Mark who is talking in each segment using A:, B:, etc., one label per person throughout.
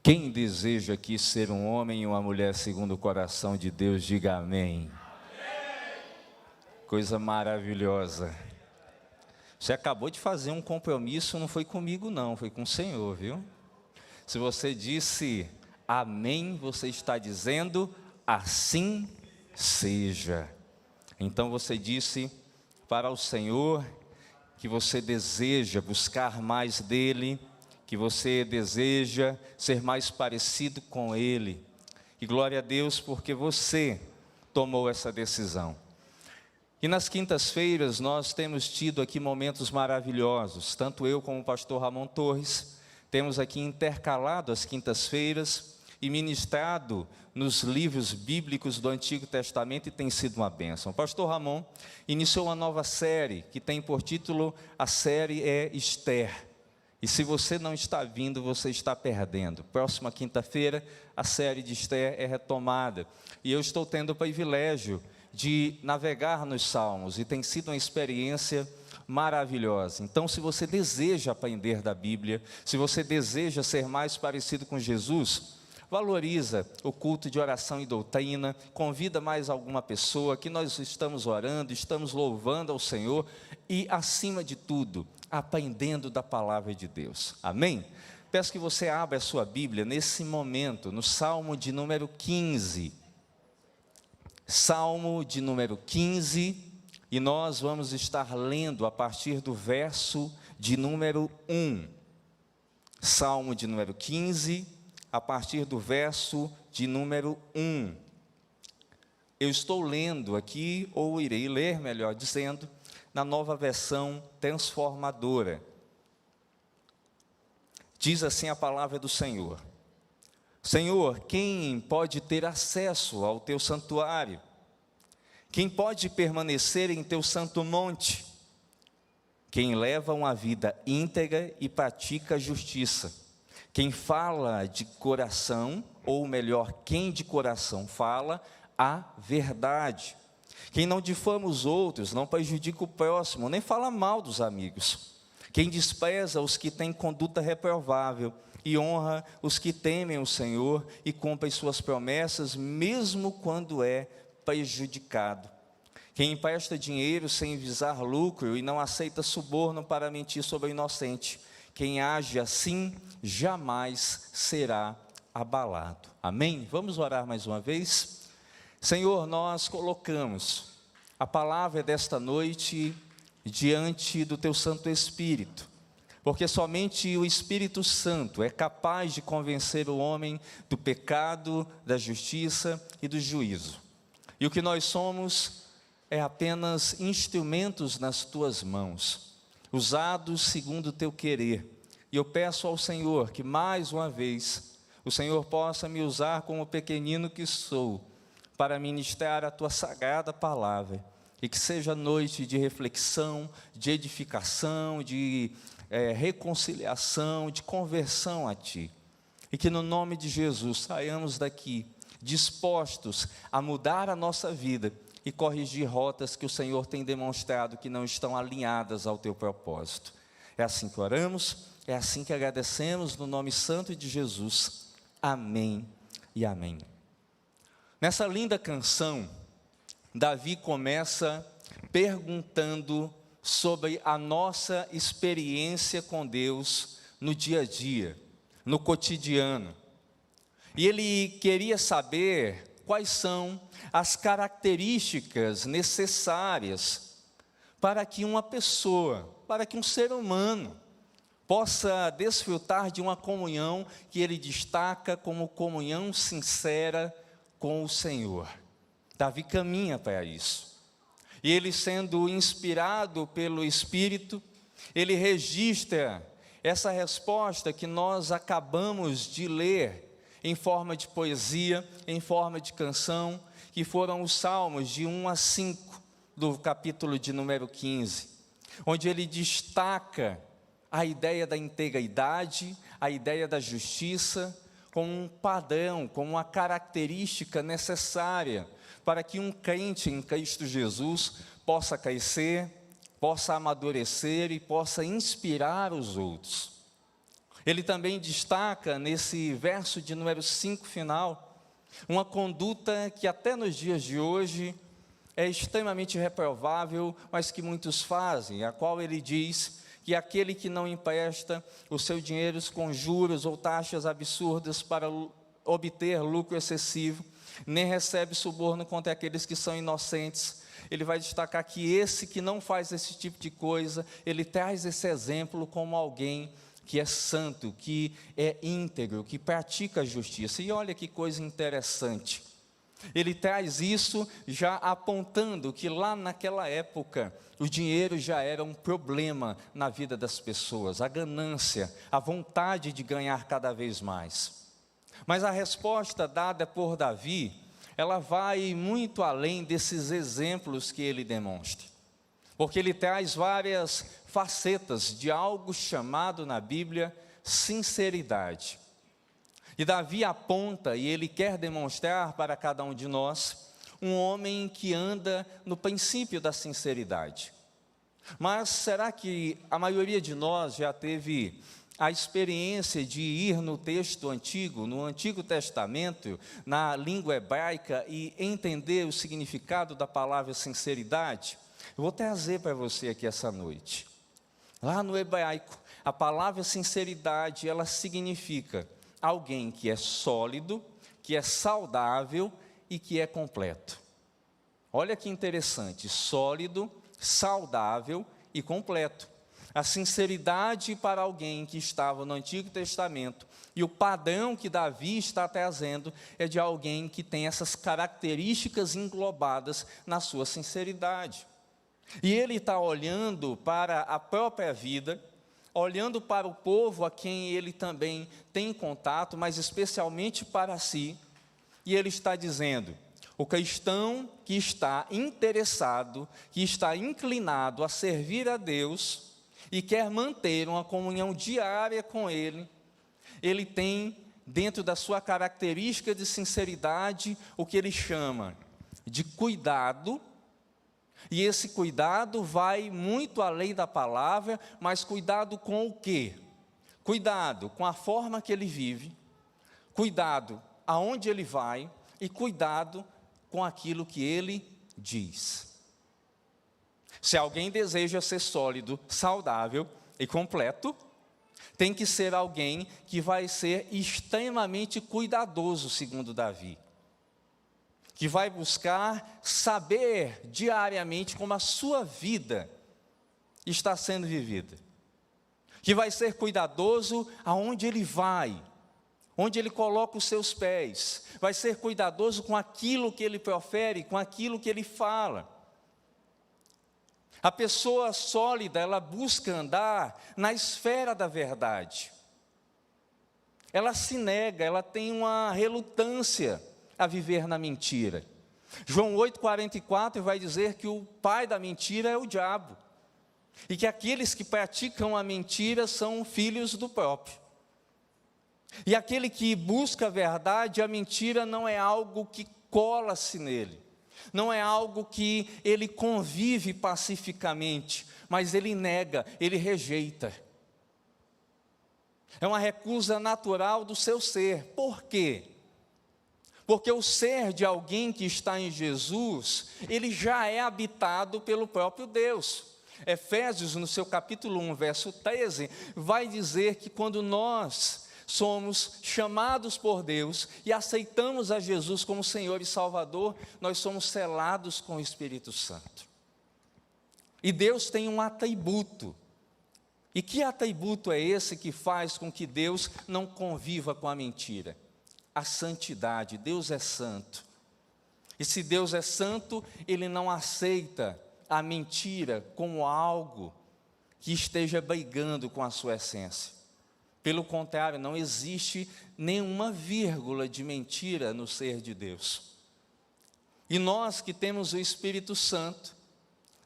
A: Quem deseja aqui ser um homem e uma mulher segundo o coração de Deus, diga amém. Coisa maravilhosa. Você acabou de fazer um compromisso, não foi comigo não, foi com o Senhor, viu? Se você disse amém, você está dizendo assim seja. Então você disse para o Senhor que você deseja buscar mais dEle, que você deseja ser mais parecido com Ele. E glória a Deus porque você tomou essa decisão. E nas quintas-feiras nós temos tido aqui momentos maravilhosos, tanto eu como o pastor Ramon Torres, temos aqui intercalado as quintas-feiras e ministrado nos livros bíblicos do Antigo Testamento e tem sido uma bênção. O pastor Ramon iniciou uma nova série que tem por título, a série é Esther. E se você não está vindo, você está perdendo. Próxima quinta-feira, a série de Esther é retomada. E eu estou tendo o privilégio de navegar nos Salmos, e tem sido uma experiência maravilhosa. Então, se você deseja aprender da Bíblia, se você deseja ser mais parecido com Jesus, valoriza o culto de oração e doutrina, convida mais alguma pessoa, que nós estamos orando, estamos louvando ao Senhor, e acima de tudo, aprendendo da palavra de Deus, amém? Peço que você abra a sua Bíblia nesse momento, no Salmo de número 15, Salmo de número 15, e nós vamos estar lendo a partir do verso de número 1, Salmo de número 15, a partir do verso de número 1, eu estou lendo aqui, ou irei ler, melhor dizendo, na nova versão transformadora. Diz assim a palavra do Senhor: Senhor, quem pode ter acesso ao teu santuário? Quem pode permanecer em teu santo monte? Quem leva uma vida íntegra e pratica a justiça. Quem fala de coração, ou melhor, quem de coração fala a verdade. Quem não difama os outros, não prejudica o próximo, nem fala mal dos amigos. Quem despreza os que têm conduta reprovável e honra os que temem o Senhor e cumpre suas promessas, mesmo quando é prejudicado. Quem empresta dinheiro sem visar lucro e não aceita suborno para mentir sobre o inocente. Quem age assim, jamais será abalado. Amém? Vamos orar mais uma vez? Senhor, nós colocamos a palavra desta noite diante do Teu Santo Espírito, porque somente o Espírito Santo é capaz de convencer o homem do pecado, da justiça e do juízo. E o que nós somos é apenas instrumentos nas Tuas mãos, usados segundo o Teu querer. E eu peço ao Senhor que mais uma vez o Senhor possa me usar como pequenino que sou, para ministrar a Tua sagrada palavra, e que seja noite de reflexão, de edificação, de reconciliação, de conversão a Ti, e que no nome de Jesus saiamos daqui dispostos a mudar a nossa vida e corrigir rotas que o Senhor tem demonstrado que não estão alinhadas ao Teu propósito. É assim que oramos, é assim que agradecemos, no nome santo de Jesus, amém e amém. Nessa linda canção, Davi começa perguntando sobre a nossa experiência com Deus no dia a dia, no cotidiano. E ele queria saber quais são as características necessárias para que uma pessoa, para que um ser humano, possa desfrutar de uma comunhão que ele destaca como comunhão sincera com o Senhor. Davi caminha para isso. E ele, sendo inspirado pelo Espírito, ele registra essa resposta que nós acabamos de ler em forma de poesia, em forma de canção, que foram os Salmos de 1 a 5 do capítulo de número 15, onde ele destaca a ideia da integridade, a ideia da justiça, como um padrão, como uma característica necessária para que um crente em Cristo Jesus possa crescer, possa amadurecer e possa inspirar os outros. Ele também destaca nesse verso de número 5 final, uma conduta que até nos dias de hoje é extremamente reprovável, mas que muitos fazem, a qual ele diz que aquele que não empresta o seu dinheiro com juros ou taxas absurdas para obter lucro excessivo, nem recebe suborno contra aqueles que são inocentes. Ele vai destacar que esse que não faz esse tipo de coisa, ele traz esse exemplo como alguém que é santo, que é íntegro, que pratica a justiça. E olha que coisa interessante. Ele traz isso já apontando que lá naquela época, o dinheiro já era um problema na vida das pessoas, a ganância, a vontade de ganhar cada vez mais. Mas a resposta dada por Davi, ela vai muito além desses exemplos que ele demonstra. Porque ele traz várias facetas de algo chamado na Bíblia sinceridade. E Davi aponta, e ele quer demonstrar para cada um de nós, um homem que anda no princípio da sinceridade. Mas será que a maioria de nós já teve a experiência de ir no texto antigo, no Antigo Testamento, na língua hebraica, e entender o significado da palavra sinceridade? Eu vou trazer para você aqui essa noite. Lá no hebraico, a palavra sinceridade, ela significa alguém que é sólido, que é saudável e que é completo. Olha que interessante, sólido, saudável e completo. A sinceridade para alguém que estava no Antigo Testamento, e o padrão que Davi está trazendo é de alguém que tem essas características englobadas na sua sinceridade. E ele está olhando para a própria vida, olhando para o povo a quem ele também tem contato, mas especialmente para si, e ele está dizendo: o cristão que está interessado, que está inclinado a servir a Deus e quer manter uma comunhão diária com Ele, ele tem dentro da sua característica de sinceridade o que ele chama de cuidado. E esse cuidado vai muito além da palavra, mas cuidado com o quê? Cuidado com a forma que ele vive, cuidado aonde ele vai e cuidado com aquilo que ele diz. Se alguém deseja ser sólido, saudável e completo, tem que ser alguém que vai ser extremamente cuidadoso, segundo Davi. Que vai buscar saber diariamente como a sua vida está sendo vivida. Que vai ser cuidadoso aonde ele vai, onde ele coloca os seus pés. Vai ser cuidadoso com aquilo que ele profere, com aquilo que ele fala. A pessoa sólida, ela busca andar na esfera da verdade. Ela se nega, ela tem uma relutância a viver na mentira. João 8,44 vai dizer que o pai da mentira é o diabo, e que aqueles que praticam a mentira são filhos do próprio. E aquele que busca a verdade, a mentira não é algo que cola-se nele, não é algo que ele convive pacificamente, mas ele nega, ele rejeita. É uma recusa natural do seu ser. Por quê? Porque o ser de alguém que está em Jesus, ele já é habitado pelo próprio Deus. Efésios, no seu capítulo 1, verso 13, vai dizer que quando nós somos chamados por Deus e aceitamos a Jesus como Senhor e Salvador, nós somos selados com o Espírito Santo. E Deus tem um atributo. E que atributo é esse que faz com que Deus não conviva com a mentira? A santidade. Deus é santo. E se Deus é santo, Ele não aceita a mentira como algo que esteja brigando com a sua essência. Pelo contrário, não existe nenhuma vírgula de mentira no ser de Deus. E nós que temos o Espírito Santo,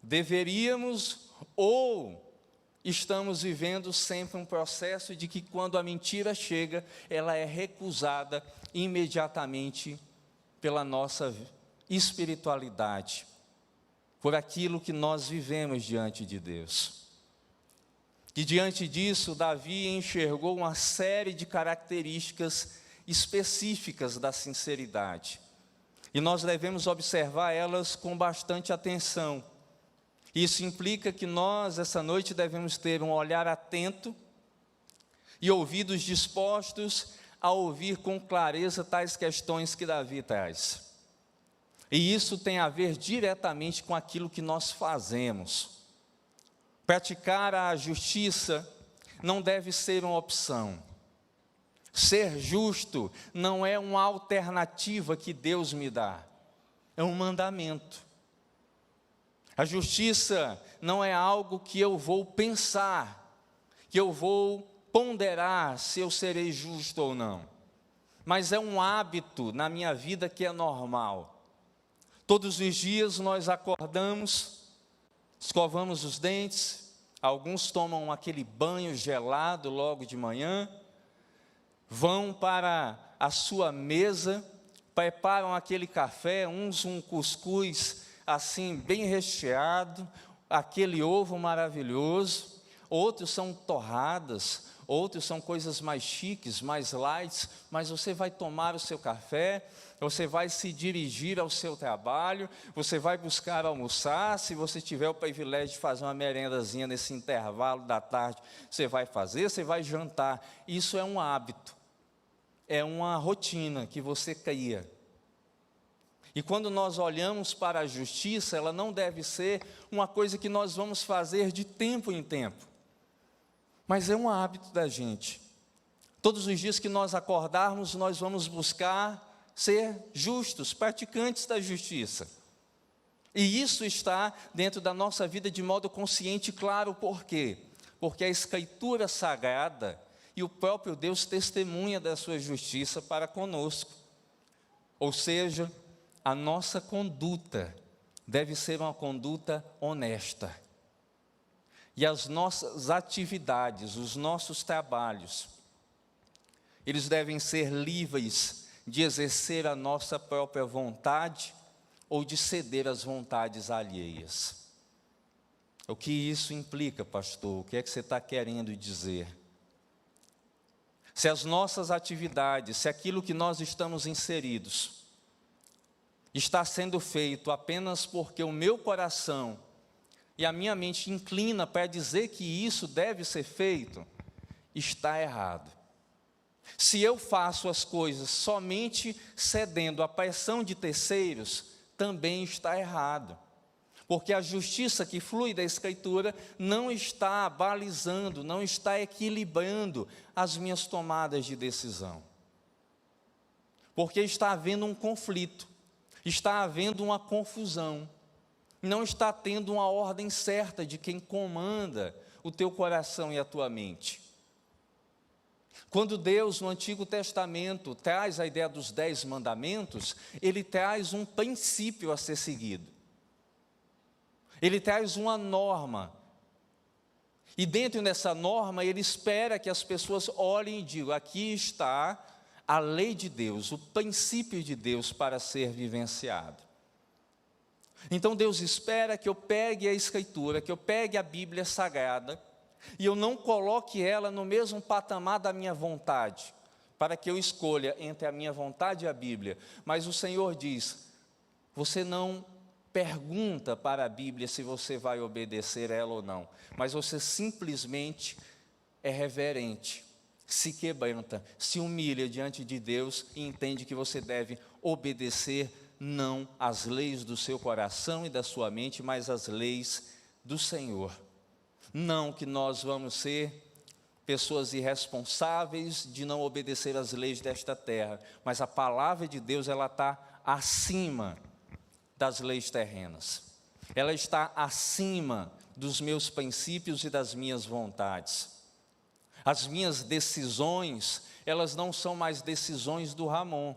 A: deveríamos ou estamos vivendo sempre um processo de que quando a mentira chega, ela é recusada imediatamente pela nossa espiritualidade, por aquilo que nós vivemos diante de Deus. E diante disso, Davi enxergou uma série de características específicas da sinceridade. E nós devemos observar elas com bastante atenção. Isso implica que nós, essa noite, devemos ter um olhar atento e ouvidos dispostos a ouvir com clareza tais questões que Davi traz. E isso tem a ver diretamente com aquilo que nós fazemos. Praticar a justiça não deve ser uma opção. Ser justo não é uma alternativa que Deus me dá, é um mandamento. A justiça não é algo que eu vou pensar, que eu vou ponderar se eu serei justo ou não, mas é um hábito na minha vida que é normal. Todos os dias nós acordamos, escovamos os dentes, alguns tomam aquele banho gelado logo de manhã, vão para a sua mesa, preparam aquele café, uns um cuscuz assim bem recheado, aquele ovo maravilhoso, outros são torradas, outros são coisas mais chiques, mais light, mas você vai tomar o seu café, você vai se dirigir ao seu trabalho, você vai buscar almoçar, se você tiver o privilégio de fazer uma merendazinha nesse intervalo da tarde, você vai fazer, você vai jantar. Isso é um hábito, é uma rotina que você cria. E quando nós olhamos para a justiça, ela não deve ser uma coisa que nós vamos fazer de tempo em tempo, mas é um hábito da gente. Todos os dias que nós acordarmos, nós vamos buscar ser justos, praticantes da justiça. E isso está dentro da nossa vida de modo consciente e claro. Por quê? Porque a Escritura Sagrada e o próprio Deus testemunha da sua justiça para conosco. Ou seja, a nossa conduta deve ser uma conduta honesta. E as nossas atividades, os nossos trabalhos, eles devem ser livres de exercer a nossa própria vontade ou de ceder às vontades alheias. O que isso implica, pastor? O que é que você está querendo dizer? Se as nossas atividades, se aquilo que nós estamos inseridos, está sendo feito apenas porque o meu coração e a minha mente inclina para dizer que isso deve ser feito, está errado. Se eu faço as coisas somente cedendo à pressão de terceiros, também está errado. Porque a justiça que flui da Escritura não está balizando, não está equilibrando as minhas tomadas de decisão. Porque está havendo um conflito, está havendo uma confusão, não está tendo uma ordem certa de quem comanda o teu coração e a tua mente. Quando Deus, no Antigo Testamento, traz a ideia dos 10 mandamentos, Ele traz um princípio a ser seguido. Ele traz uma norma. E dentro dessa norma, Ele espera que as pessoas olhem e digam: aqui está a lei de Deus, o princípio de Deus para ser vivenciado. Então Deus espera que eu pegue a Escritura, que eu pegue a Bíblia Sagrada, e eu não coloque ela no mesmo patamar da minha vontade, para que eu escolha entre a minha vontade e a Bíblia. Mas o Senhor diz: você não pergunta para a Bíblia se você vai obedecer a ela ou não, mas você simplesmente é reverente, se quebranta, se humilha diante de Deus e entende que você deve obedecer não às leis do seu coração e da sua mente, mas às leis do Senhor. Não que nós vamos ser pessoas irresponsáveis de não obedecer às leis desta terra, mas a palavra de Deus, ela está acima das leis terrenas. Ela está acima dos meus princípios e das minhas vontades. As minhas decisões, elas não são mais decisões do Ramon,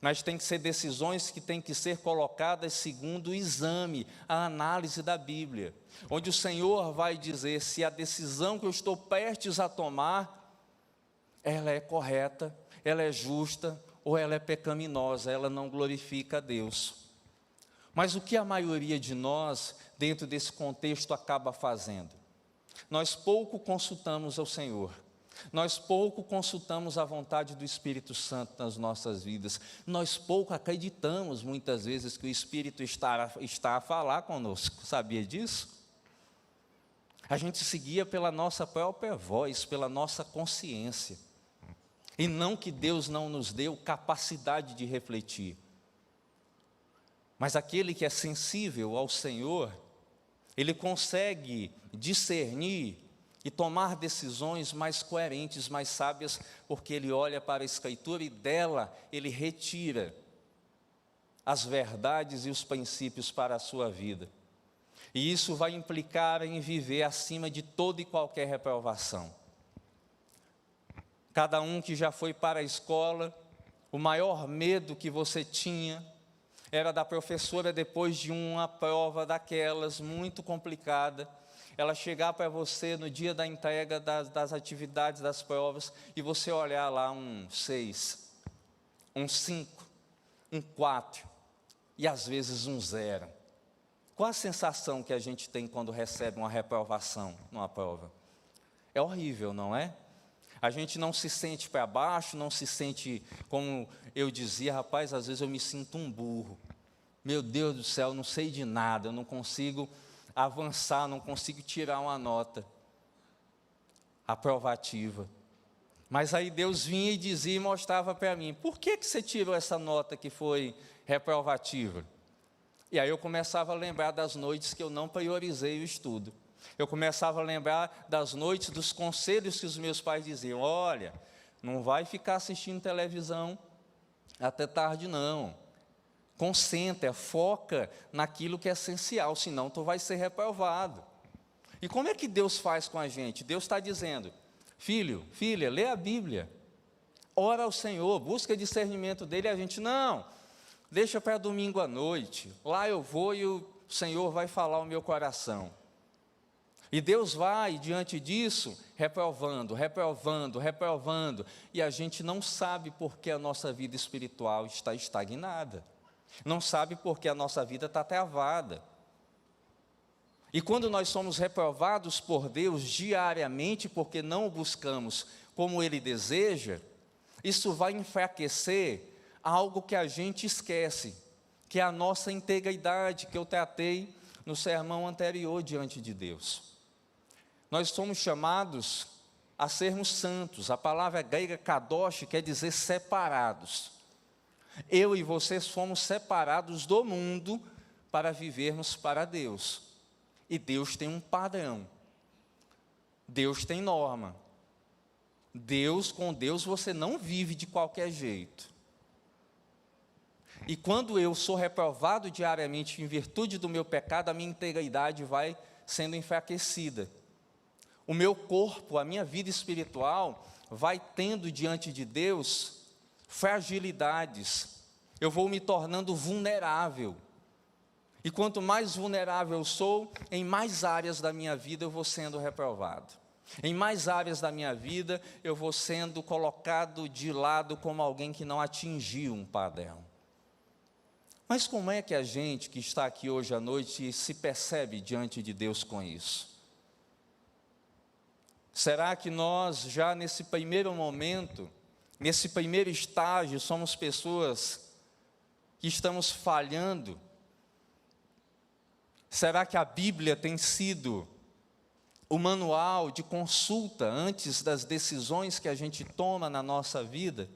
A: mas tem que ser decisões que têm que ser colocadas segundo o exame, a análise da Bíblia, onde o Senhor vai dizer se a decisão que eu estou prestes a tomar, ela é correta, ela é justa ou ela é pecaminosa, ela não glorifica a Deus. Mas o que a maioria de nós, dentro desse contexto, acaba fazendo? Nós pouco consultamos ao Senhor. Nós pouco consultamos a vontade do Espírito Santo nas nossas vidas. Nós pouco acreditamos, muitas vezes, que o Espírito está a falar conosco. Sabia disso? A gente seguia pela nossa própria voz, pela nossa consciência. E não que Deus não nos deu capacidade de refletir. Mas aquele que é sensível ao Senhor, ele consegue discernir e tomar decisões mais coerentes, mais sábias, porque ele olha para a Escritura e dela ele retira as verdades e os princípios para a sua vida. E isso vai implicar em viver acima de toda e qualquer reprovação. Cada um que já foi para a escola, o maior medo que você tinha era da professora, depois de uma prova daquelas muito complicada, ela chegar para você no dia da entrega das atividades, das provas, e você olhar lá um 6, um 5, um 4, e às vezes um 0. Qual a sensação que a gente tem quando recebe uma reprovação numa prova? É horrível, não é? A gente não se sente para baixo, não se sente, como eu dizia, rapaz, às vezes eu me sinto um burro. Meu Deus do céu, não sei de nada, eu não consigo avançar, não consigo tirar uma nota aprovativa. Mas aí Deus vinha e dizia e mostrava para mim, por que você tirou essa nota que foi reprovativa? E aí eu começava a lembrar das noites que eu não priorizei o estudo. Eu começava a lembrar das noites, dos conselhos que os meus pais diziam, olha, não vai ficar assistindo televisão até tarde não. Concentra, foca naquilo que é essencial, senão tu vai ser reprovado. E como é que Deus faz com a gente? Deus está dizendo, filho, filha, lê a Bíblia, ora ao Senhor, busca discernimento dEle, e a gente, não, deixa para domingo à noite, lá eu vou e o Senhor vai falar ao meu coração. E Deus vai, diante disso, reprovando, e a gente não sabe por que a nossa vida espiritual está estagnada. Não sabe porque a nossa vida está travada. E quando nós somos reprovados por Deus diariamente, porque não o buscamos como Ele deseja, isso vai enfraquecer algo que a gente esquece, que é a nossa integridade, que eu tratei no sermão anterior diante de Deus. Nós somos chamados a sermos santos. A palavra grega kadosh quer dizer separados. Eu e vocês fomos separados do mundo para vivermos para Deus. E Deus tem um padrão. Deus tem norma. Com Deus você não vive de qualquer jeito. E quando eu sou reprovado diariamente em virtude do meu pecado, a minha integridade vai sendo enfraquecida. O meu corpo, a minha vida espiritual, vai tendo diante de Deus fragilidades. Eu vou me tornando vulnerável. E quanto mais vulnerável eu sou, em mais áreas da minha vida eu vou sendo reprovado. Em mais áreas da minha vida eu vou sendo colocado de lado como alguém que não atingiu um padrão. Mas como é que a gente que está aqui hoje à noite se percebe diante de Deus com isso? Será que nós já nesse primeiro momento, nesse primeiro estágio, somos pessoas que estamos falhando? Será que a Bíblia tem sido o manual de consulta antes das decisões que a gente toma na nossa vida?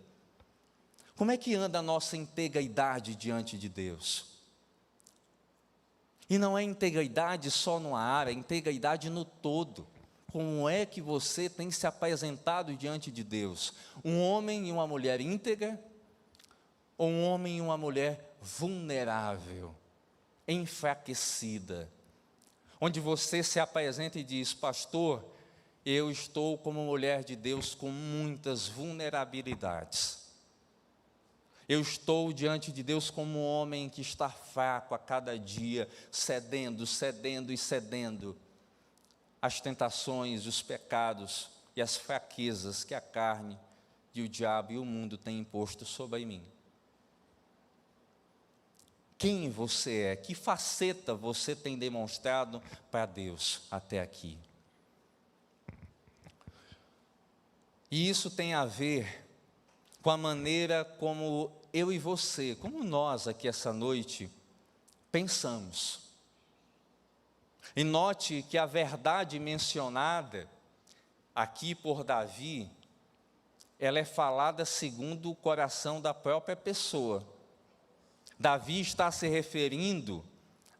A: Como é que anda a nossa integridade diante de Deus? E não é integridade só numa área, é integridade no todo. Como é que você tem se apresentado diante de Deus? Um homem e uma mulher íntegra? Ou um homem e uma mulher vulnerável, enfraquecida? Onde você se apresenta e diz, pastor, eu estou como mulher de Deus com muitas vulnerabilidades. Eu estou diante de Deus como um homem que está fraco a cada dia, cedendo às tentações, os pecados e as fraquezas que a carne e o diabo e o mundo têm imposto sobre mim. Quem você é? Que faceta você tem demonstrado para Deus até aqui? E isso tem a ver com a maneira como eu e você, como nós aqui essa noite, pensamos. E note que a verdade mencionada aqui por Davi, ela é falada segundo o coração da própria pessoa. Davi está se referindo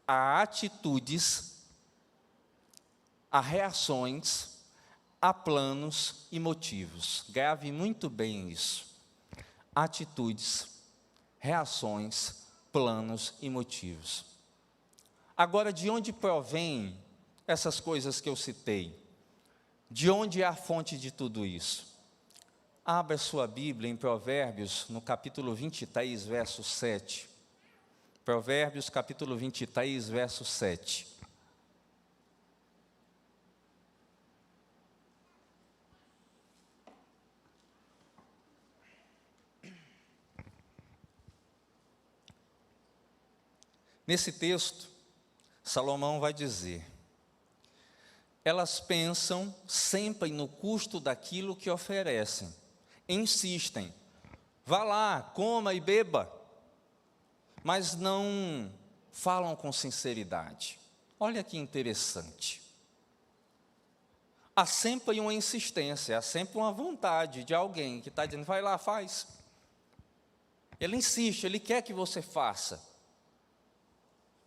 A: a atitudes, a reações, a planos e motivos. Grave muito bem isso. Atitudes, reações, planos e motivos. Agora, de onde provém essas coisas que eu citei? De onde é a fonte de tudo isso? Abra sua Bíblia em Provérbios, no capítulo 23, verso 7. Provérbios, capítulo 23, verso 7. Nesse texto, Salomão vai dizer: elas pensam sempre no custo daquilo que oferecem, insistem, vá lá, coma e beba, mas não falam com sinceridade. Olha que interessante. Há sempre uma insistência, há sempre uma vontade de alguém que está dizendo, vai lá, faz. Ele insiste, ele quer que você faça,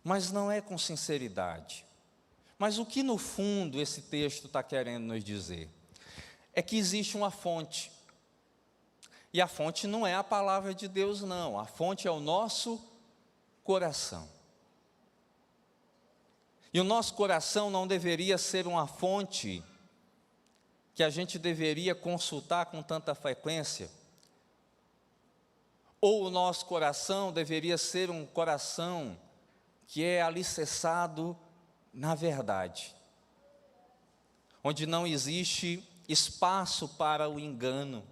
A: mas não é com sinceridade. Mas o que no fundo esse texto está querendo nos dizer? É que existe uma fonte. E a fonte não é a palavra de Deus, não. A fonte é o nosso coração. E o nosso coração não deveria ser uma fonte que a gente deveria consultar com tanta frequência. Ou o nosso coração deveria ser um coração que é alicerçado na verdade, onde não existe espaço para o engano,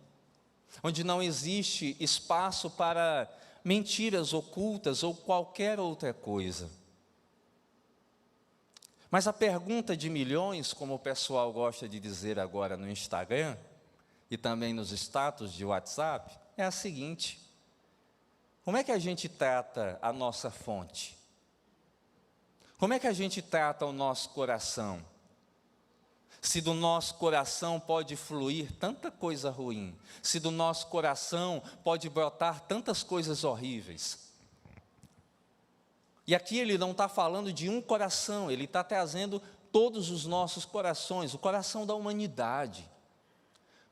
A: onde não existe espaço para mentiras ocultas ou qualquer outra coisa. Mas a pergunta de milhões, como o pessoal gosta de dizer agora no Instagram e também nos status de WhatsApp, é a seguinte: como é que a gente trata a nossa fonte? Como é que a gente trata o nosso coração? Se do nosso coração pode fluir tanta coisa ruim, se do nosso coração pode brotar tantas coisas horríveis. E aqui ele não está falando de um coração, ele está trazendo todos os nossos corações, o coração da humanidade.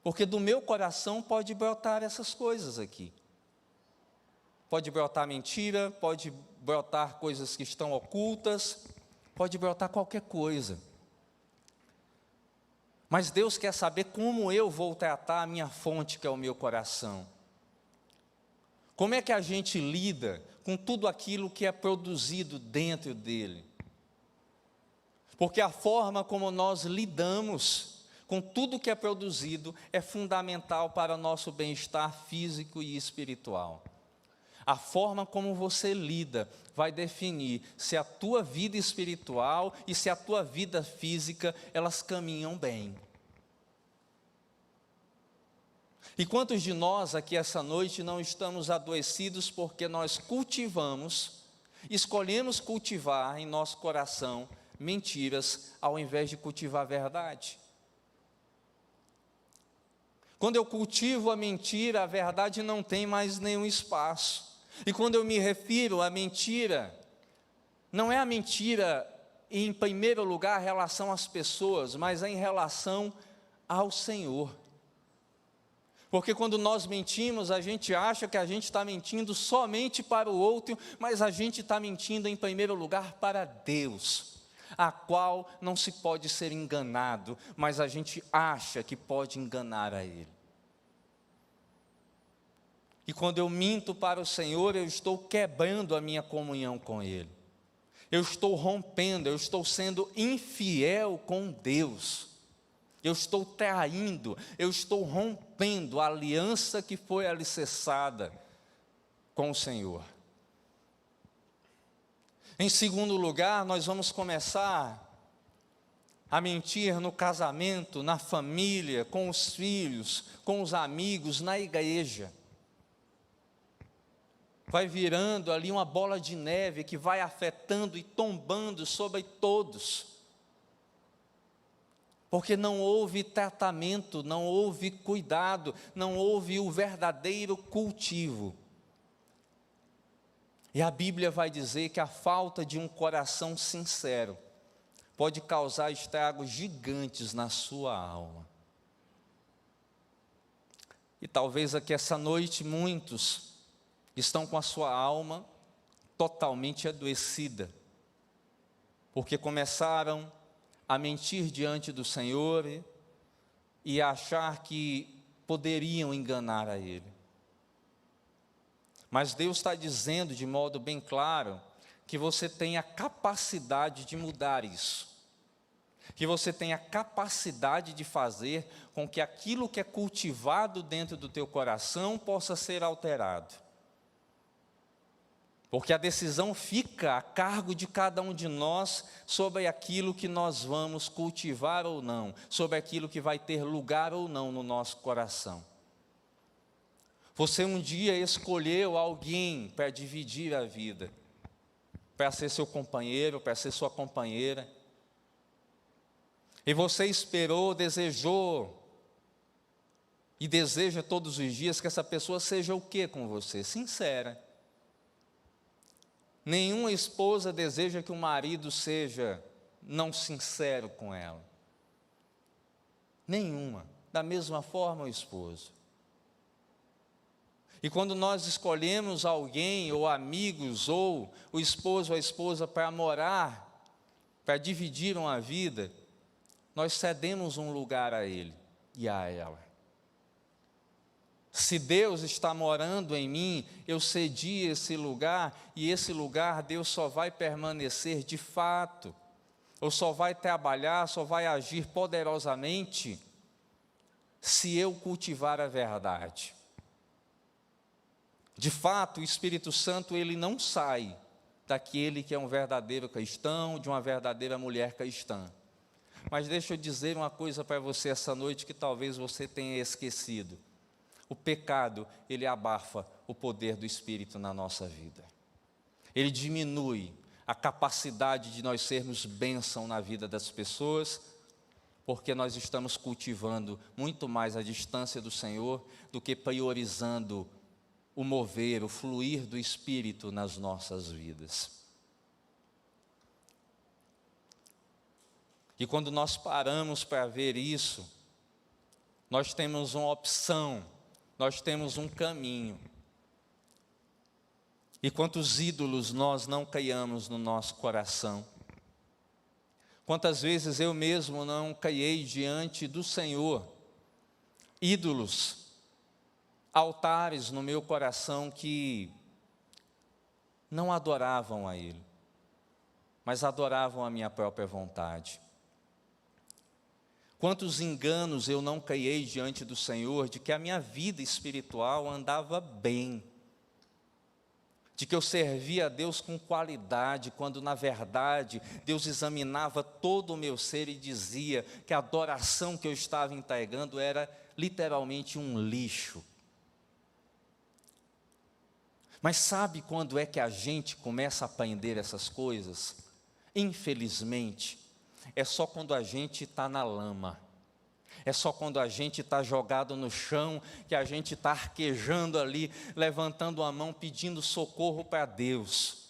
A: Porque do meu coração pode brotar essas coisas aqui. Pode brotar mentira, pode brotar coisas que estão ocultas, pode brotar qualquer coisa. Mas Deus quer saber como eu vou tratar a minha fonte, que é o meu coração. Como é que a gente lida com tudo aquilo que é produzido dentro dele? Porque a forma como nós lidamos com tudo que é produzido é fundamental para o nosso bem-estar físico e espiritual. A forma como você lida vai definir se a tua vida espiritual e se a tua vida física, elas caminham bem. E quantos de nós aqui essa noite não estamos adoecidos porque nós escolhemos cultivar em nosso coração mentiras ao invés de cultivar a verdade? Quando eu cultivo a mentira, a verdade não tem mais nenhum espaço. E quando eu me refiro à mentira, não é a mentira em primeiro lugar em relação às pessoas, mas é em relação ao Senhor. Porque quando nós mentimos, a gente acha que a gente está mentindo somente para o outro, mas a gente está mentindo em primeiro lugar para Deus, a qual não se pode ser enganado, mas a gente acha que pode enganar a Ele. E quando eu minto para o Senhor, eu estou quebrando a minha comunhão com Ele. Eu estou rompendo, eu estou sendo infiel com Deus. Eu estou traindo, eu estou rompendo a aliança que foi alicerçada com o Senhor. Em segundo lugar, nós vamos começar a mentir no casamento, na família, com os filhos, com os amigos, na igreja. Vai virando ali uma bola de neve que vai afetando e tombando sobre todos. Porque não houve tratamento, não houve cuidado, não houve o verdadeiro cultivo. E a Bíblia vai dizer que a falta de um coração sincero pode causar estragos gigantes na sua alma. E talvez aqui essa noite muitos estão com a sua alma totalmente adoecida, porque começaram a mentir diante do Senhor e a achar que poderiam enganar a Ele. Mas Deus está dizendo de modo bem claro que você tem a capacidade de mudar isso, que você tem a capacidade de fazer com que aquilo que é cultivado dentro do teu coração possa ser alterado. Porque a decisão fica a cargo de cada um de nós sobre aquilo que nós vamos cultivar ou não, sobre aquilo que vai ter lugar ou não no nosso coração. Você um dia escolheu alguém para dividir a vida, para ser seu companheiro, para ser sua companheira. E você esperou, desejou e deseja todos os dias que essa pessoa seja o quê com você? Sincera. Nenhuma esposa deseja que o marido seja não sincero com ela. Nenhuma. Da mesma forma o esposo. E quando nós escolhemos alguém, ou amigos, ou o esposo ou a esposa para morar, para dividir uma vida, nós cedemos um lugar a ele e a ela. Se Deus está morando em mim, eu cedi esse lugar, e esse lugar Deus só vai permanecer de fato, ou só vai trabalhar, só vai agir poderosamente, se eu cultivar a verdade. De fato, o Espírito Santo, ele não sai daquele que é um verdadeiro cristão, de uma verdadeira mulher cristã. Mas deixa eu dizer uma coisa para você essa noite que talvez você tenha esquecido. O pecado, ele abafa o poder do Espírito na nossa vida. Ele diminui a capacidade de nós sermos bênção na vida das pessoas, porque nós estamos cultivando muito mais a distância do Senhor do que priorizando o mover, o fluir do Espírito nas nossas vidas. E quando nós paramos para ver isso, nós temos uma opção, nós temos um caminho. E quantos ídolos nós não criamos no nosso coração? Quantas vezes eu mesmo não criei diante do Senhor ídolos, altares no meu coração que não adoravam a Ele, mas adoravam a minha própria vontade. Quantos enganos eu não criei diante do Senhor de que a minha vida espiritual andava bem, de que eu servia a Deus com qualidade, quando na verdade Deus examinava todo o meu ser e dizia que a adoração que eu estava entregando era literalmente um lixo. Mas sabe quando é que a gente começa a aprender essas coisas? Infelizmente, é só quando a gente está na lama. É só quando a gente está jogado no chão, que a gente está arquejando ali, levantando a mão, pedindo socorro para Deus.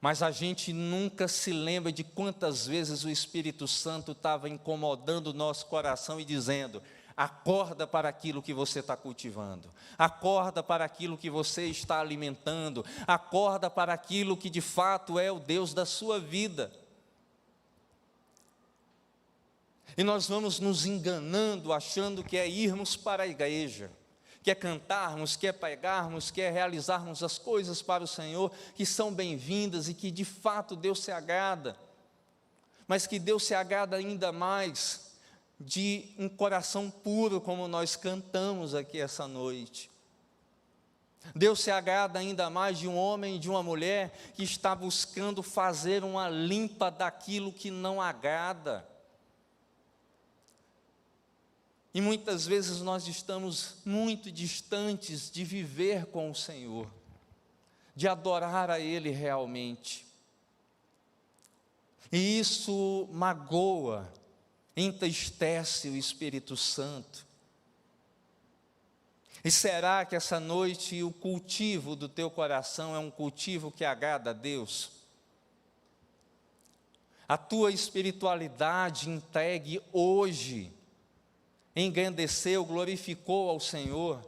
A: Mas a gente nunca se lembra de quantas vezes o Espírito Santo estava incomodando o nosso coração e dizendo: acorda para aquilo que você está cultivando, acorda para aquilo que você está alimentando, acorda para aquilo que de fato é o Deus da sua vida. E nós vamos nos enganando, achando que é irmos para a igreja, que é cantarmos, que é pregarmos, que é realizarmos as coisas para o Senhor, que são bem-vindas e que de fato Deus se agrada, mas que Deus se agrada ainda mais de um coração puro, como nós cantamos aqui essa noite. Deus se agrada ainda mais de um homem e de uma mulher que está buscando fazer uma limpa daquilo que não agrada. E muitas vezes nós estamos muito distantes de viver com o Senhor, de adorar a Ele realmente. E isso magoa, entristece o Espírito Santo. E será que essa noite o cultivo do teu coração é um cultivo que agrada a Deus? A tua espiritualidade entregue hoje engrandeceu, glorificou ao Senhor?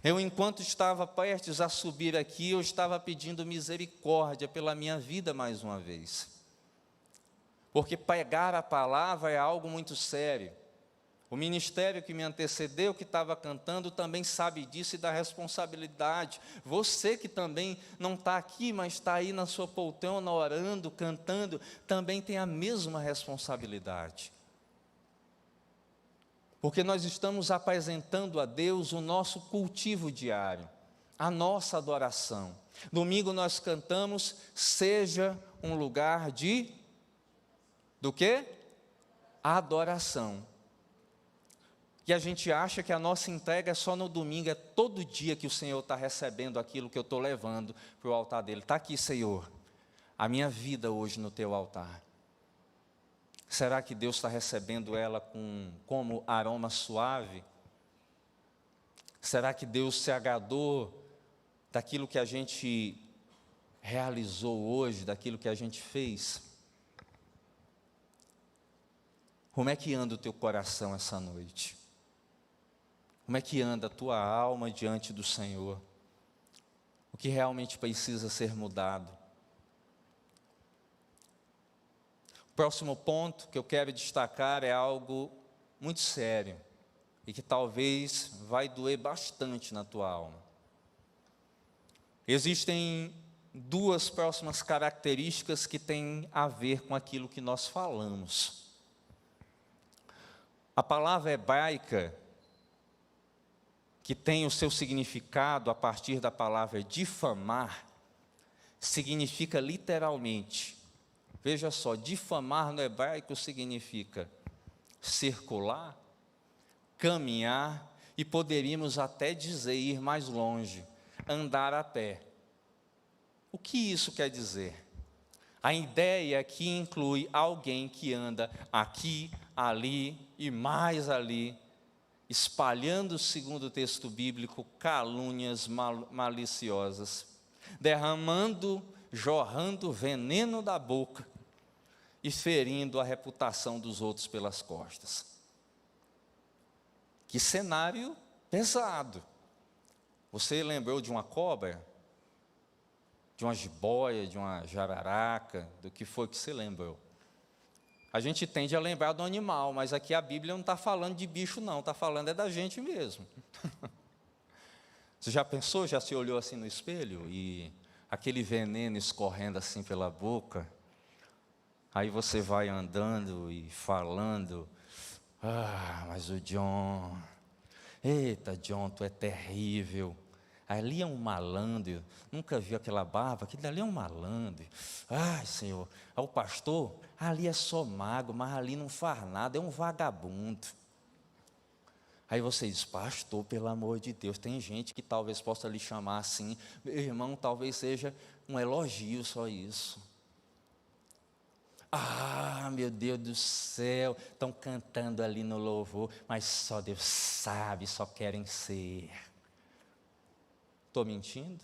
A: Eu, enquanto estava prestes a subir aqui, eu estava pedindo misericórdia pela minha vida mais uma vez. Porque pregar a palavra é algo muito sério. O ministério que me antecedeu, que estava cantando, também sabe disso e da responsabilidade. Você que também não está aqui, mas está aí na sua poltrona, orando, cantando, também tem a mesma responsabilidade. Porque nós estamos apresentando a Deus o nosso cultivo diário, a nossa adoração. Domingo nós cantamos, seja um lugar do quê? Adoração. E a gente acha que a nossa entrega é só no domingo, é todo dia que o Senhor está recebendo aquilo que eu estou levando para o altar dele. Está aqui, Senhor, a minha vida hoje no teu altar. Será que Deus está recebendo ela como aroma suave? Será que Deus se agradou daquilo que a gente realizou hoje, daquilo que a gente fez? Como é que anda o teu coração essa noite? Como é que anda a tua alma diante do Senhor? O que realmente precisa ser mudado? O próximo ponto que eu quero destacar é algo muito sério e que talvez vai doer bastante na tua alma. Existem duas próximas características que têm a ver com aquilo que nós falamos. A palavra hebraica, que tem o seu significado a partir da palavra difamar, significa literalmente, veja só, difamar no hebraico significa circular, caminhar e poderíamos até dizer, ir mais longe, andar a pé. O que isso quer dizer? A ideia aqui inclui alguém que anda aqui, ali e mais ali, espalhando, segundo o texto bíblico, calúnias maliciosas, derramando, jorrando veneno da boca e ferindo a reputação dos outros pelas costas. Que cenário pesado. Você lembrou de uma cobra? De uma jiboia, de uma jararaca? Do que foi que você lembrou? A gente tende a lembrar do animal, mas aqui a Bíblia não está falando de bicho não, está falando é da gente mesmo. Você já pensou, já se olhou assim no espelho e aquele veneno escorrendo assim pela boca? Aí você vai andando e falando, mas o John, eita John, tu é terrível. Ali é um malandro, nunca viu aquela barba, aquele ali é um malandro. Ai, Senhor, o pastor, ali é só mago, mas ali não faz nada, é um vagabundo. Aí você diz, pastor, pelo amor de Deus, tem gente que talvez possa lhe chamar assim, meu irmão, talvez seja um elogio só isso. Meu Deus do céu, estão cantando ali no louvor, mas só Deus sabe, só querem ser. Estou mentindo?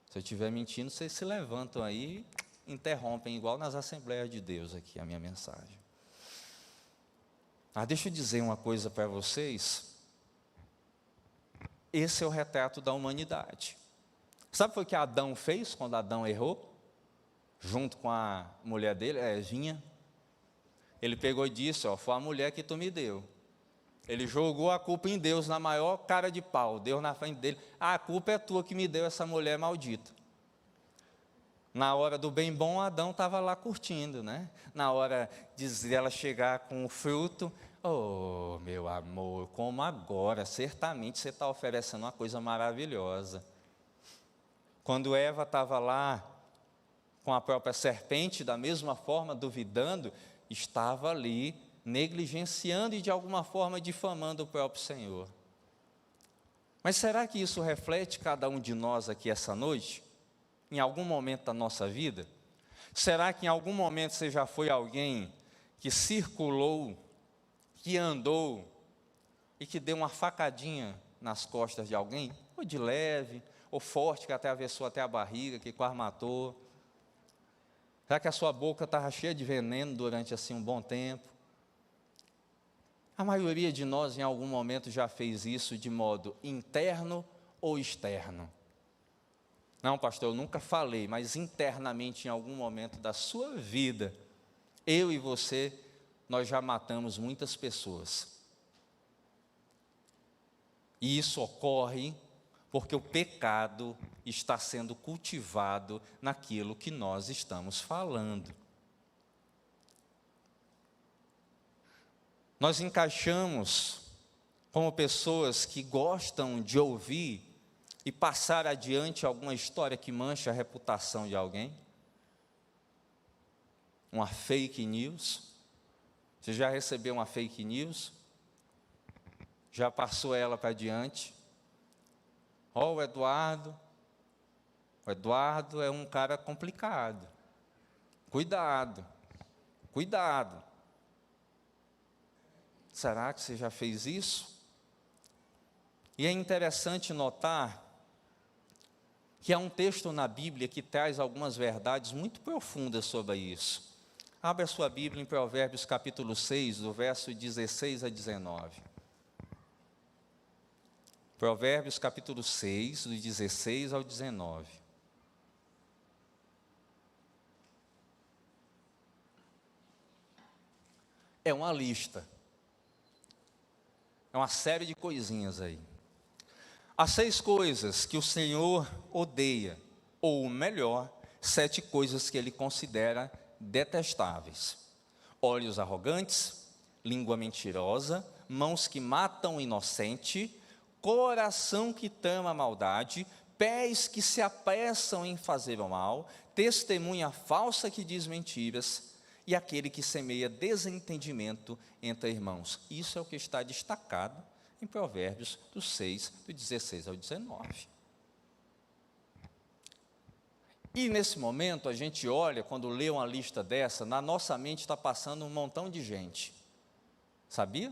A: Se eu estiver mentindo, vocês se levantam aí e interrompem, igual nas Assembleias de Deus aqui, a minha mensagem. Deixa eu dizer uma coisa para vocês. Esse é o retrato da humanidade. Sabe o que Adão fez quando Adão errou? Junto com a mulher dele, Evinha. Ele pegou e disse, foi a mulher que tu me deu. Ele jogou a culpa em Deus na maior cara de pau. Deus na frente dele, a culpa é tua que me deu essa mulher maldita. Na hora do bem bom, Adão estava lá curtindo, né? Na hora de ela chegar com o fruto, oh, meu amor, como agora? Certamente você está oferecendo uma coisa maravilhosa. Quando Eva estava lá com a própria serpente, da mesma forma, duvidando, estava ali negligenciando e de alguma forma difamando o próprio Senhor. Mas será que isso reflete cada um de nós aqui essa noite? Em algum momento da nossa vida? Será que em algum momento você já foi alguém que circulou, que andou e que deu uma facadinha nas costas de alguém? Ou de leve, ou forte, que até atravessou até a barriga, que quase matou? Será que a sua boca estava cheia de veneno durante assim um bom tempo? A maioria de nós em algum momento já fez isso de modo interno ou externo. Não, pastor, eu nunca falei, mas internamente em algum momento da sua vida, eu e você, nós já matamos muitas pessoas. E isso ocorre porque o pecado está sendo cultivado naquilo que nós estamos falando. Nós encaixamos como pessoas que gostam de ouvir e passar adiante alguma história que mancha a reputação de alguém. Uma fake news. Você já recebeu uma fake news? Já passou ela para adiante? Ó, o Eduardo é um cara complicado. Cuidado, cuidado. Será que você já fez isso? E é interessante notar que há um texto na Bíblia que traz algumas verdades muito profundas sobre isso. Abra sua Bíblia em Provérbios capítulo 6, do verso 16 a 19. Provérbios capítulo 6, do 16 ao 19. É uma lista. É uma série de coisinhas aí. Há 6 coisas que o Senhor odeia, ou melhor, 7 coisas que Ele considera detestáveis: olhos arrogantes, língua mentirosa, mãos que matam o inocente, coração que trama a maldade, pés que se apressam em fazer o mal, testemunha falsa que diz mentiras, e aquele que semeia desentendimento entre irmãos. Isso é o que está destacado em Provérbios do 6, do 16 ao 19. E nesse momento a gente olha, quando lê uma lista dessa, na nossa mente está passando um montão de gente. Sabia?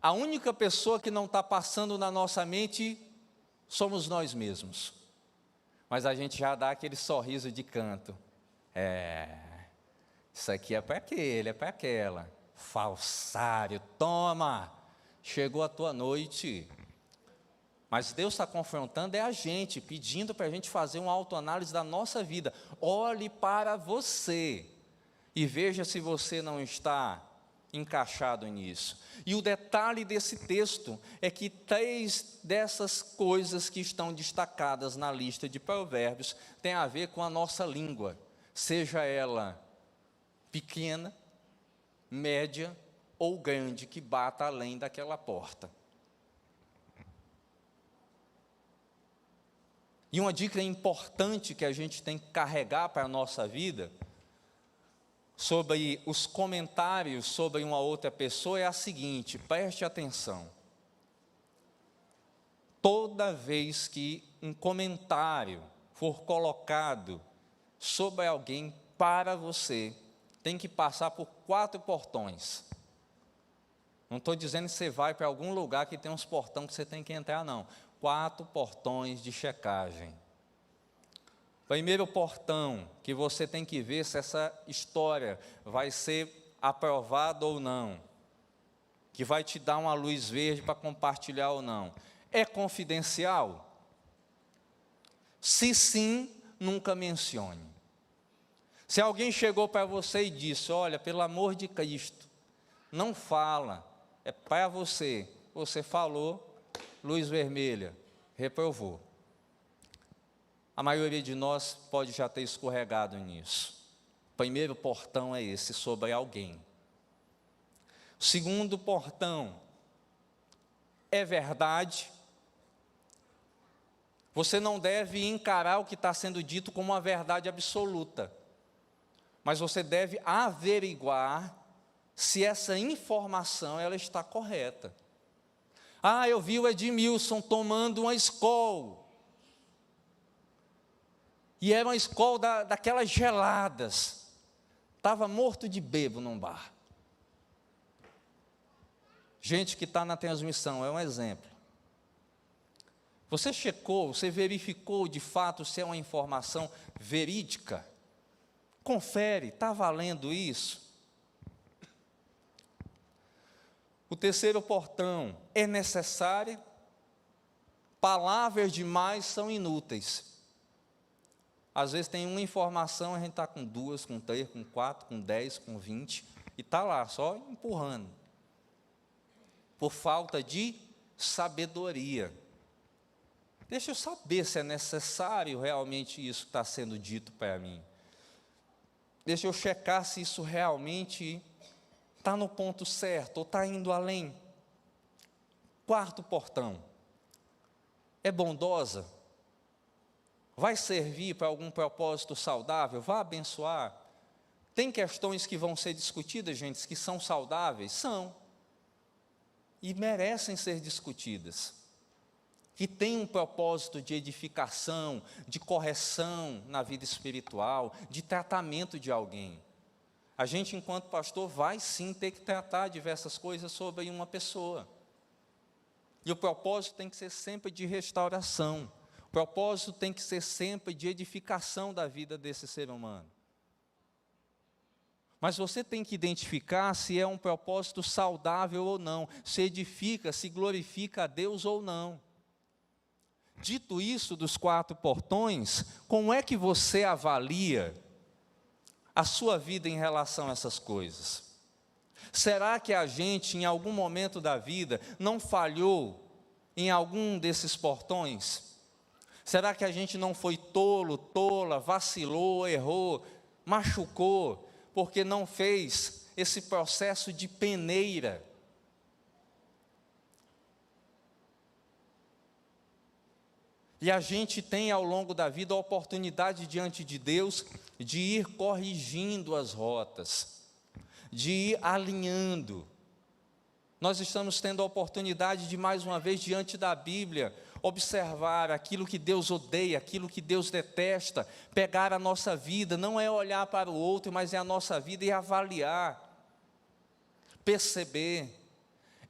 A: A única pessoa que não está passando na nossa mente somos nós mesmos. Mas a gente já dá aquele sorriso de canto. Isso aqui é para aquele, é para aquela. Falsário, toma! Chegou a tua noite. Mas Deus está confrontando a gente, pedindo para a gente fazer uma autoanálise da nossa vida. Olhe para você e veja se você não está encaixado nisso. E o detalhe desse texto é que 3 dessas coisas que estão destacadas na lista de Provérbios têm a ver com a nossa língua, seja ela pequena, média ou grande, que bata além daquela porta. E uma dica importante que a gente tem que carregar para a nossa vida, sobre os comentários sobre uma outra pessoa, é a seguinte: preste atenção. Toda vez que um comentário for colocado sobre alguém para você, tem que passar por 4 portões. Não estou dizendo que você vai para algum lugar que tem uns portões que você tem que entrar, não. 4 portões de checagem. Primeiro portão, que você tem que ver se essa história vai ser aprovada ou não, que vai te dar uma luz verde para compartilhar ou não. É confidencial? Se sim, nunca mencione. Se alguém chegou para você e disse: olha, pelo amor de Cristo, não fala, é para você. Você falou, luz vermelha, reprovou. A maioria de nós pode já ter escorregado nisso. O primeiro portão é esse, sobre alguém. O segundo portão é verdade. Você não deve encarar o que está sendo dito como uma verdade absoluta, mas você deve averiguar se essa informação ela está correta. Ah, eu vi o Edmilson tomando uma Skol, e era uma Skol daquelas geladas, estava morto de bêbado num bar. Gente que está na transmissão, é um exemplo. Você checou, você verificou de fato se é uma informação verídica? Confere, está valendo isso? O terceiro portão, é necessária? Palavras demais são inúteis. Às vezes tem uma informação, a gente está com 2, com 3, com 4, com 10, com 20, e está lá, só empurrando. Por falta de sabedoria. Deixa eu saber se é necessário realmente isso que está sendo dito para mim. Deixa eu checar se isso realmente está no ponto certo ou está indo além. Quarto portão. É bondosa? Vai servir para algum propósito saudável? Vai abençoar? Tem questões que vão ser discutidas, gente, que são saudáveis? São. E merecem ser discutidas. Que tem um propósito de edificação, de correção na vida espiritual, de tratamento de alguém. A gente, enquanto pastor, vai sim ter que tratar diversas coisas sobre uma pessoa. E o propósito tem que ser sempre de restauração. O propósito tem que ser sempre de edificação da vida desse ser humano. Mas você tem que identificar se é um propósito saudável ou não, se edifica, se glorifica a Deus ou não. Dito isso dos 4 portões, como é que você avalia a sua vida em relação a essas coisas? Será que a gente, em algum momento da vida, não falhou em algum desses portões? Será que a gente não foi tolo, tola, vacilou, errou, machucou, porque não fez esse processo de peneira? E a gente tem ao longo da vida a oportunidade diante de Deus de ir corrigindo as rotas, de ir alinhando. Nós estamos tendo a oportunidade de, mais uma vez, diante da Bíblia, observar aquilo que Deus odeia, aquilo que Deus detesta, pegar a nossa vida, não é olhar para o outro, mas é a nossa vida e avaliar, perceber.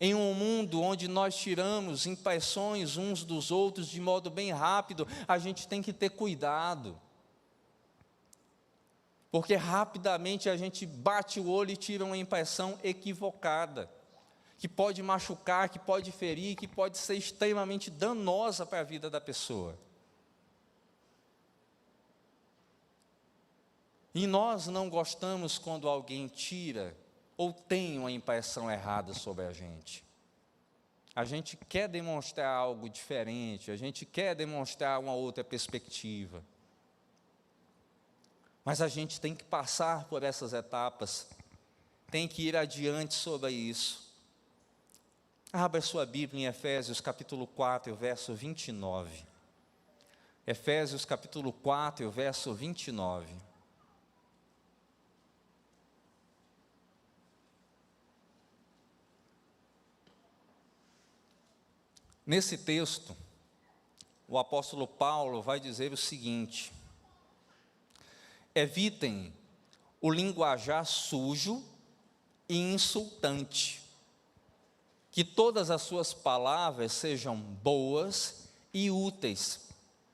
A: Em um mundo onde nós tiramos impressões uns dos outros de modo bem rápido, a gente tem que ter cuidado. Porque rapidamente a gente bate o olho e tira uma impressão equivocada, que pode machucar, que pode ferir, que pode ser extremamente danosa para a vida da pessoa. E nós não gostamos quando alguém tira ou tem uma impressão errada sobre a gente. A gente quer demonstrar algo diferente, a gente quer demonstrar uma outra perspectiva. Mas a gente tem que passar por essas etapas, tem que ir adiante sobre isso. Abra sua Bíblia em Efésios capítulo 4, verso 29. Efésios capítulo 4, verso 29. Nesse texto, o apóstolo Paulo vai dizer o seguinte: evitem o linguajar sujo e insultante, que todas as suas palavras sejam boas e úteis,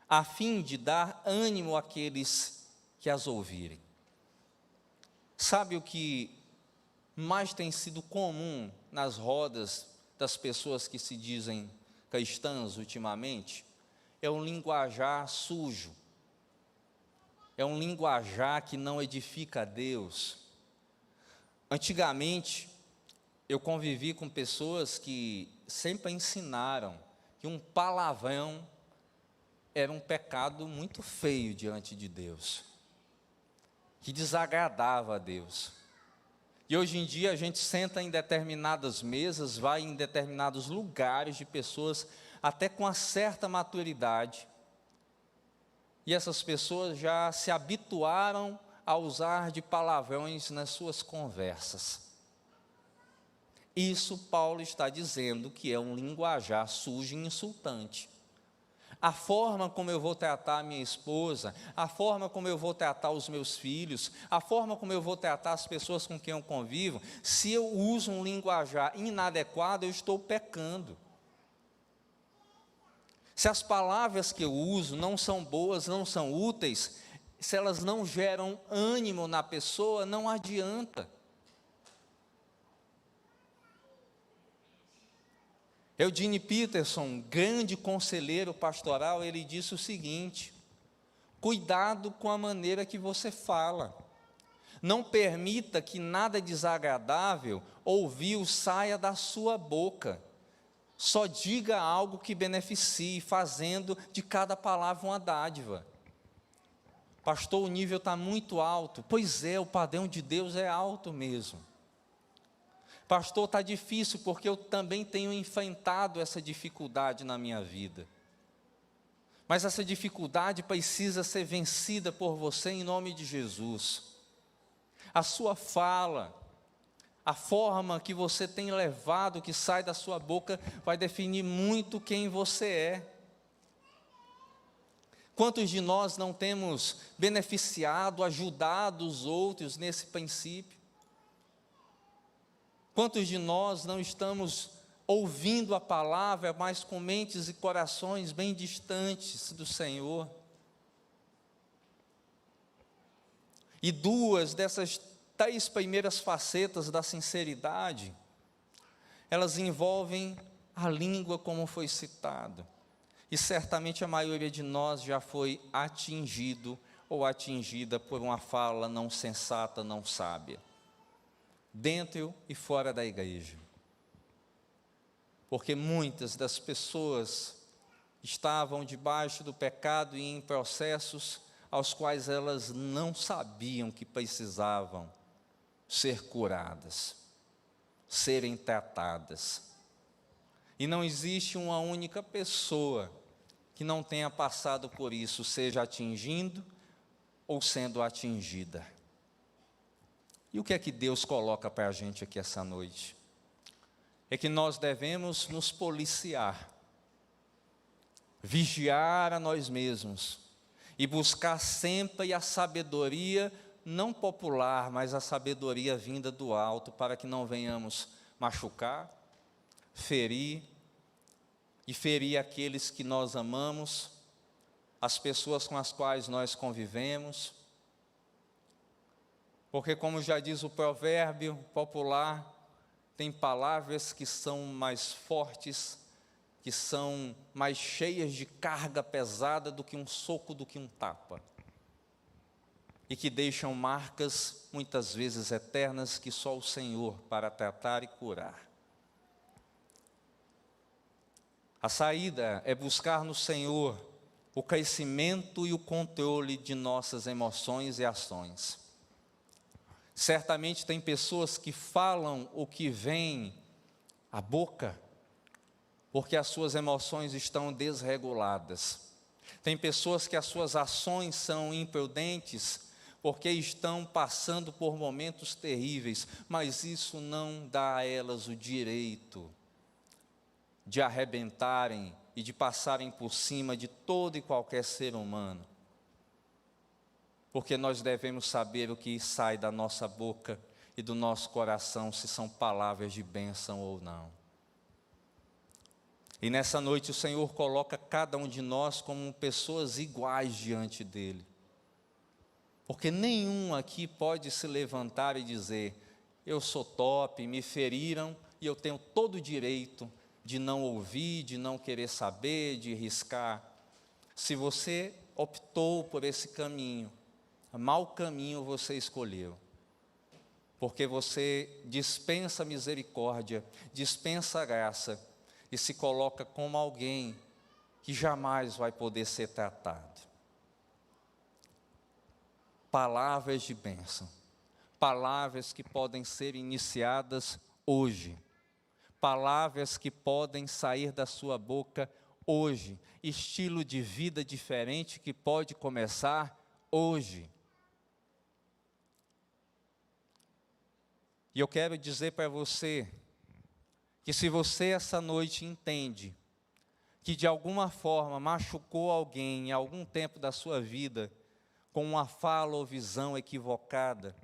A: a fim de dar ânimo àqueles que as ouvirem. Sabe o que mais tem sido comum nas rodas das pessoas que se dizem cristãs ultimamente? É um linguajar sujo, é um linguajar que não edifica a Deus. Antigamente, eu convivi com pessoas que sempre ensinaram que um palavrão era um pecado muito feio diante de Deus, que desagradava a Deus. E hoje em dia a gente senta em determinadas mesas, vai em determinados lugares de pessoas até com uma certa maturidade, e essas pessoas já se habituaram a usar de palavrões nas suas conversas. Isso Paulo está dizendo que é um linguajar sujo e insultante. A forma como eu vou tratar a minha esposa, a forma como eu vou tratar os meus filhos, a forma como eu vou tratar as pessoas com quem eu convivo, se eu uso um linguajar inadequado, eu estou pecando. Se as palavras que eu uso não são boas, não são úteis, se elas não geram ânimo na pessoa, não adianta. Eugene Peterson, grande conselheiro pastoral, ele disse o seguinte: cuidado com a maneira que você fala. Não permita que nada desagradável ouviu saia da sua boca. Só diga algo que beneficie, fazendo de cada palavra uma dádiva. Pastor, o nível está muito alto. Pois é, o padrão de Deus é alto mesmo. Pastor, está difícil porque eu também tenho enfrentado essa dificuldade na minha vida. Mas essa dificuldade precisa ser vencida por você em nome de Jesus. A sua fala, a forma que você tem levado, que sai da sua boca, vai definir muito quem você é. Quantos de nós não temos beneficiado, ajudado os outros nesse princípio? Quantos de nós não estamos ouvindo a palavra, mas com mentes e corações bem distantes do Senhor? E duas dessas 3 primeiras facetas da sinceridade, elas envolvem a língua, como foi citado. E certamente a maioria de nós já foi atingido ou atingida por uma fala não sensata, não sábia, dentro e fora da igreja. Porque muitas das pessoas estavam debaixo do pecado e em processos aos quais elas não sabiam que precisavam ser curadas, serem tratadas. E não existe uma única pessoa que não tenha passado por isso, seja atingindo ou sendo atingida. E o que é que Deus coloca para a gente aqui essa noite? É que nós devemos nos policiar, vigiar a nós mesmos e buscar sempre a sabedoria, não popular, mas a sabedoria vinda do alto, para que não venhamos machucar, ferir aqueles que nós amamos, as pessoas com as quais nós convivemos. Porque, como já diz o provérbio popular, tem palavras que são mais fortes, que são mais cheias de carga pesada do que um soco, do que um tapa. E que deixam marcas, muitas vezes eternas, que só o Senhor para tratar e curar. A saída é buscar no Senhor o crescimento e o controle de nossas emoções e ações. Certamente tem pessoas que falam o que vem à boca, porque as suas emoções estão desreguladas. Tem pessoas que as suas ações são imprudentes, porque estão passando por momentos terríveis, mas isso não dá a elas o direito de arrebentarem e de passarem por cima de todo e qualquer ser humano. Porque nós devemos saber o que sai da nossa boca e do nosso coração, se são palavras de bênção ou não. E nessa noite o Senhor coloca cada um de nós como pessoas iguais diante dEle. Porque nenhum aqui pode se levantar e dizer: eu sou top, me feriram e eu tenho todo o direito de não ouvir, de não querer saber, de riscar. Se você optou por esse caminho, mau caminho você escolheu, porque você dispensa misericórdia, dispensa graça, e se coloca como alguém que jamais vai poder ser tratado. Palavras de bênção, palavras que podem ser iniciadas hoje, palavras que podem sair da sua boca hoje, estilo de vida diferente que pode começar hoje. E eu quero dizer para você, que se você essa noite entende, que de alguma forma machucou alguém em algum tempo da sua vida, com uma fala ou visão equivocada,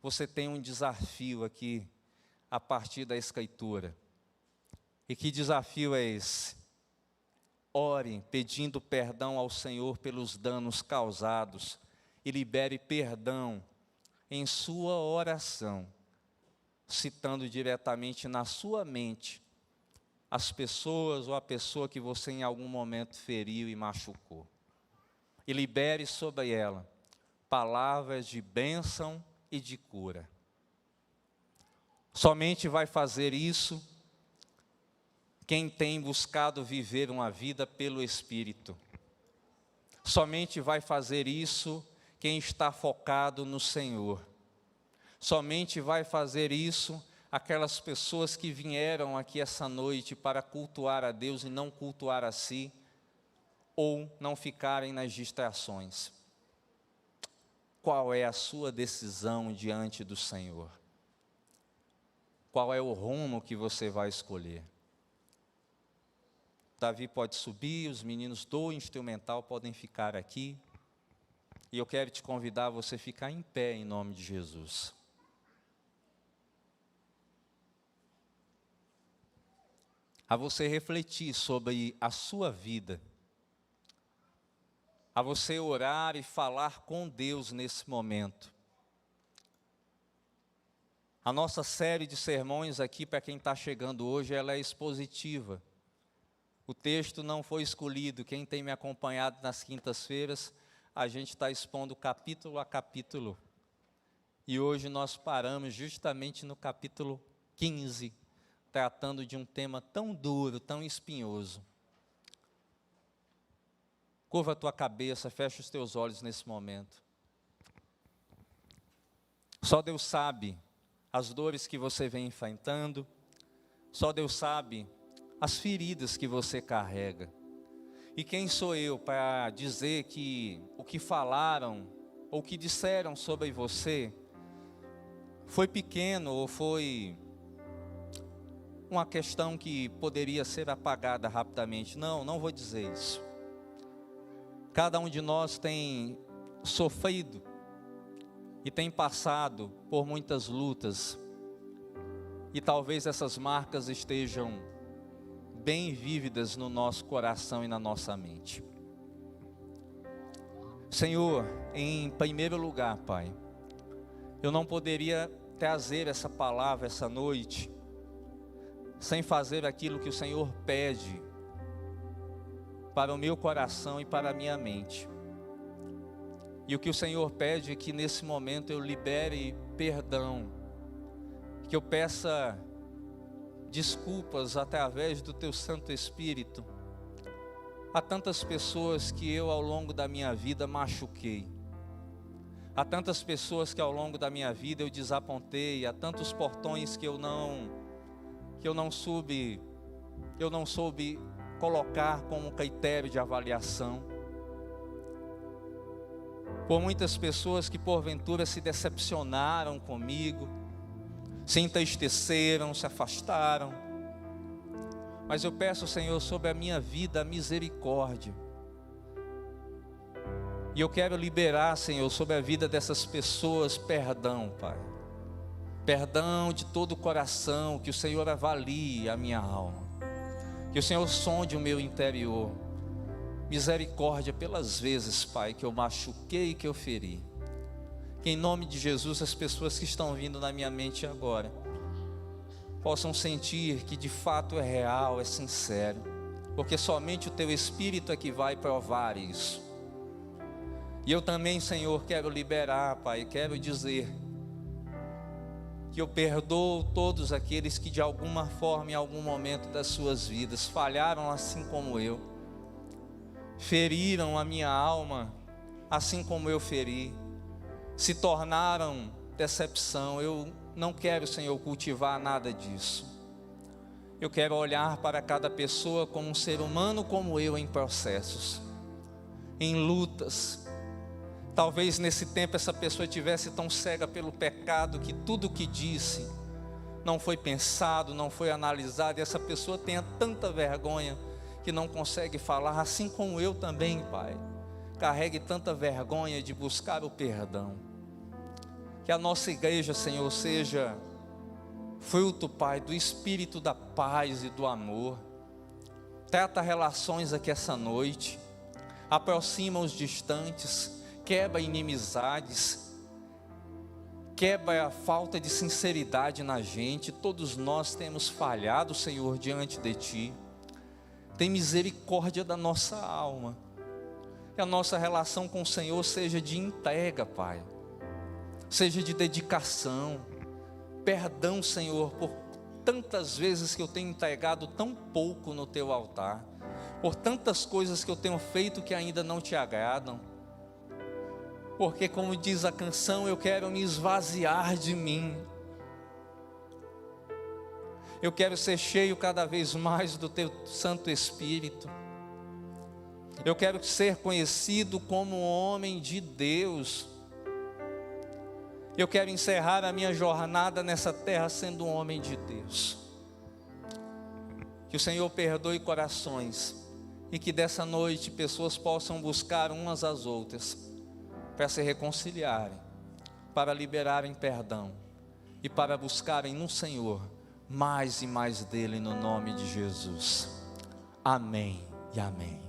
A: você tem um desafio aqui, a partir da Escritura. E que desafio é esse? Ore pedindo perdão ao Senhor pelos danos causados e libere perdão em sua oração, citando diretamente na sua mente as pessoas ou a pessoa que você em algum momento feriu e machucou. E libere sobre ela palavras de bênção e de cura. Somente vai fazer isso quem tem buscado viver uma vida pelo Espírito. Somente vai fazer isso quem está focado no Senhor. Somente vai fazer isso aquelas pessoas que vieram aqui essa noite para cultuar a Deus e não cultuar a si, ou não ficarem nas distrações. Qual é a sua decisão diante do Senhor? Qual é o rumo que você vai escolher? Davi pode subir, os meninos do instrumental podem ficar aqui. E eu quero te convidar a você ficar em pé em nome de Jesus. A você refletir sobre a sua vida. A você orar e falar com Deus nesse momento. A nossa série de sermões aqui, para quem está chegando hoje, ela é expositiva. O texto não foi escolhido. Quem tem me acompanhado nas quintas-feiras, a gente está expondo capítulo a capítulo. E hoje nós paramos justamente no capítulo 15, tratando de um tema tão duro, tão espinhoso. Curva a tua cabeça, fecha os teus olhos nesse momento. Só Deus sabe as dores que você vem enfrentando, só Deus sabe as feridas que você carrega. E quem sou eu para dizer que o que falaram ou o que disseram sobre você foi pequeno ou foi uma questão que poderia ser apagada rapidamente? Não vou dizer isso. Cada um de nós tem sofrido e tem passado por muitas lutas. E talvez essas marcas estejam bem vívidas no nosso coração e na nossa mente. Senhor, em primeiro lugar, Pai, eu não poderia trazer essa palavra essa noite sem fazer aquilo que o Senhor pede para o meu coração e para a minha mente. E o que o Senhor pede é que nesse momento eu libere perdão, que eu peça desculpas através do Teu Santo Espírito a tantas pessoas que eu ao longo da minha vida machuquei, a tantas pessoas que ao longo da minha vida eu desapontei, a tantos portões que eu não soube colocar como critério de avaliação, por muitas pessoas que porventura se decepcionaram comigo, se entristeceram, se afastaram. Mas eu peço, Senhor, sobre a minha vida a misericórdia. E eu quero liberar, Senhor, sobre a vida dessas pessoas perdão, Pai. Perdão de todo o coração, que o Senhor avalie a minha alma. Que o Senhor sonde o meu interior. Misericórdia pelas vezes, Pai, que eu machuquei e que eu feri. Que em nome de Jesus as pessoas que estão vindo na minha mente agora possam sentir que de fato é real, é sincero, porque somente o Teu Espírito é que vai provar isso. E eu também, Senhor, quero liberar, Pai, quero dizer que eu perdoo todos aqueles que de alguma forma, em algum momento das suas vidas, falharam assim como eu, feriram a minha alma, assim como eu feri, se tornaram decepção. Eu não quero, Senhor, cultivar nada disso. Eu quero olhar para cada pessoa como um ser humano como eu, em processos, em lutas. Talvez nesse tempo essa pessoa estivesse tão cega pelo pecado que tudo o que disse não foi pensado, não foi analisado, e essa pessoa tenha tanta vergonha que não consegue falar, assim como eu também, Pai, carregue tanta vergonha de buscar o perdão. Que a nossa igreja, Senhor, seja fruto, Pai, do Espírito da paz e do amor. Trata relações aqui essa noite, aproxima os distantes, quebra inimizades, quebra a falta de sinceridade na gente. Todos nós temos falhado, Senhor, diante de Ti. Tem misericórdia da nossa alma. Que a nossa relação com o Senhor seja de entrega, Pai, seja de dedicação. Perdão, Senhor, por tantas vezes que eu tenho entregado tão pouco no Teu altar, por tantas coisas que eu tenho feito que ainda não Te agradam. Porque, como diz a canção, eu quero me esvaziar de mim. Eu quero ser cheio cada vez mais do Teu Santo Espírito. Eu quero ser conhecido como um homem de Deus. Eu quero encerrar a minha jornada nessa terra sendo um homem de Deus. Que o Senhor perdoe corações e que dessa noite pessoas possam buscar umas às outras para se reconciliarem, para liberarem perdão e para buscarem no Senhor mais e mais dele, no nome de Jesus. Amém e amém.